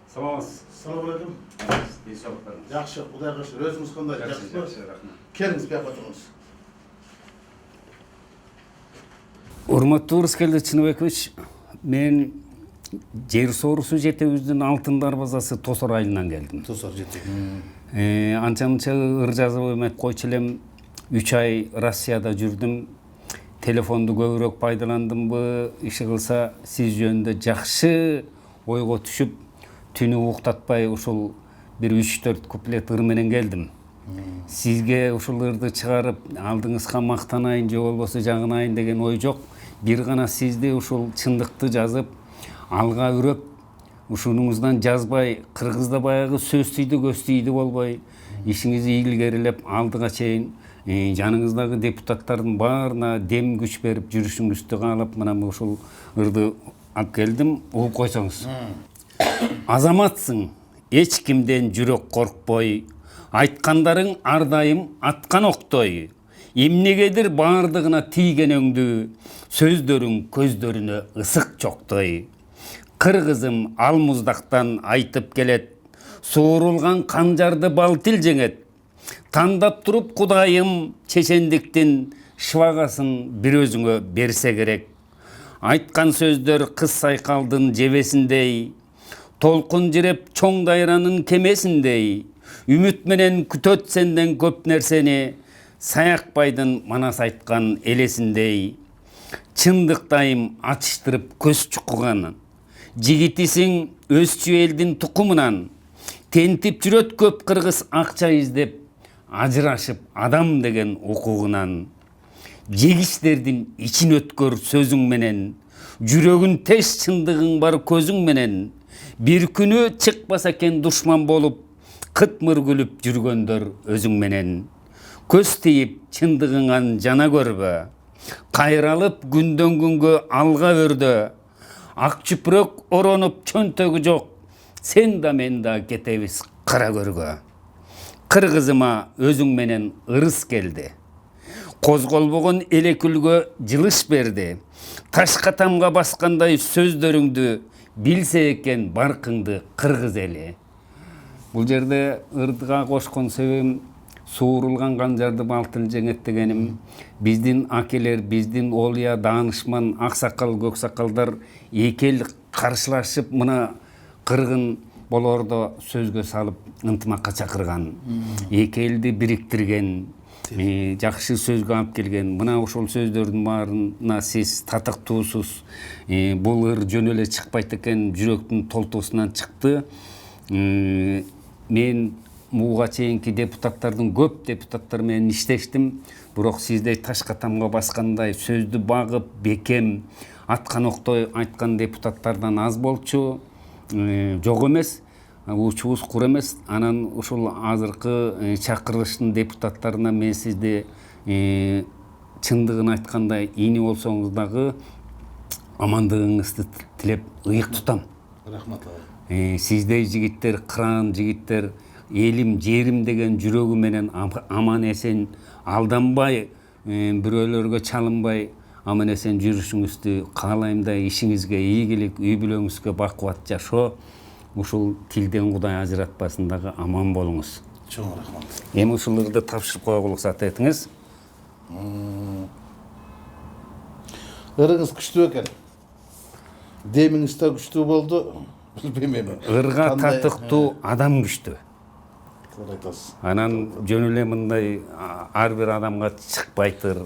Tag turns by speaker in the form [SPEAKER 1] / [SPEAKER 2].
[SPEAKER 1] Саламатсыз.
[SPEAKER 2] Ассалаумағалейкум. Жақсы, Құдайға шүкір. Өзіңіз қандай? Жақсы ба?
[SPEAKER 1] Рахмат.
[SPEAKER 2] Келіңіз, бияққа тұрыңыз.
[SPEAKER 3] Урматтуу Рыскелди Чыныбекович, мен жер соорусу жетебиздин алтын дарбазасы Тосор айылынан келдим.
[SPEAKER 2] Тосор жетек.
[SPEAKER 3] Анча-мынча ыр жазып эмет койчу элем. 3 ай Россияда жүрдүм. Телефонду көбүрөөк пайдаландымбы, иши кылса сиз жөнүндө жакшы ойго түшүп, түнү уктатпай ушул бир 3-4 куплет ыр менен келдим. Сизге ушул ырды чыгарып, алдыңызга мактанайын же болбосо жагынайын деген ой жок. Бир гана сизди ушул чындыкты жазып, алга үрөп, ушунуңуздан жазбай, кыргызда баягы сөз тийди, көз тийди болбой, ишиңизди ийгилгерилеп алдыга чейин жаныңыздагы депутаттардын баарына дем күч берип жүрүшүңүздү каалап, мына ушул ырды алып келдим, угуп койсоңуз. Азаматсың, эч кимден жүрөк коркпой, айткандарың ар дайым аткан октой. Эмнегедир баардыгына тийген өңдү, сөздөрүң көздөрүнө ысык чоктой. Кыргызым ал муздактан айтып келет, суурулган канжарды балтил жеңет. Тандап туруп Кудайым чечендиктин шыбагасын бир өзүңө берсе керек. Айткан сөздөр кыз сайкалдын жебесиндей, толкун жиреп чоң дайранын кемесиндей. Үмүт менен күтөт сенден көп нерсени, Саякбайдын манас айткан элесиндей. Чындыктайым ачыштырып көз чукуган, жигитисиң өзчү элдин тукумунан. Тентип жүрөт көп кыргыз акча издеп, ажырашып адам деген укугунан. Жегиштердин ичин өткөр сөзүң менен, жүрөгүн теш чындыгың бар көзүң менен. Бир күнү чыкпаса экен душман болуп, кытмыр күлүп жүргөндөр өзүң менен. Көз тийип чындыгыңан жана көрбө, кайралып күндөн күнгө алга өрдө. Ак чүпүрөк оронуп чөнтөгү жок, сен да мен да кетебиз кара көргө. Кыргызыма өзүң менен ырыс келди, козголбогон эле күлгө жылыш берди. Ташка тамга баскандай сөздөрүңдү билсе экен баркыңды кыргыз эли. Бул жерде ырдыга кошкон себебим суурулган канжарды балтыл жеңет дегеним, биздин акелер, биздин олия, даанышман, аксакал, көксакалдар эки эл каршылашып мына кыргын болордо сөзгө салып ынтымакка чакырган, эки элди бириктирген, жакшы сөзгө алып келген. Мына ошол сөздөрдүн баарына сиз татыктуусуз. Бул ыр жөн эле чыкпайт экен, жүрөктүн толтуусунан чыкты. Мен буга чейинки депутаттардын көп депутаттар менен иштештим, бирок сиздей ташка тамга баскандай сөздү багып, бекем, аткан октой айткан депутаттардан аз болчу. Жок эмес, учубуз кур эмес. Анан ушул азыркы чакырылыштын депутаттарына мен сизди чындыгын айткандай ини болсоңуз дагы амандыгыңызды тилеп ыйык тутам.
[SPEAKER 2] Рахмат.
[SPEAKER 3] Сиздей жигиттер, кыран жигиттер, элим, жерим деген жүрөгү менен аман эсен, алданбай, бирөөлөргө чалынбай, аман эсен жүрүшүңүздү каалайм да, ишиңизге ийгилик, үй бүлөңүзгө бакубат жашоо, ушул тилден Кудай ажыратпасын дагы аман болуңуз.
[SPEAKER 2] Чоң рахмат.
[SPEAKER 3] Эми ушул ырды тапшырып коюга уруксат этиңиз.
[SPEAKER 2] Ырыңыз күчтүү экен. Демиңиз да күчтүү болду. Билбейм.
[SPEAKER 3] Ырга татыктуу адам күчтүү.
[SPEAKER 2] Туура айтасыз.
[SPEAKER 3] Анан жөн эле мындай ар бир адамга чыкпайт ыр,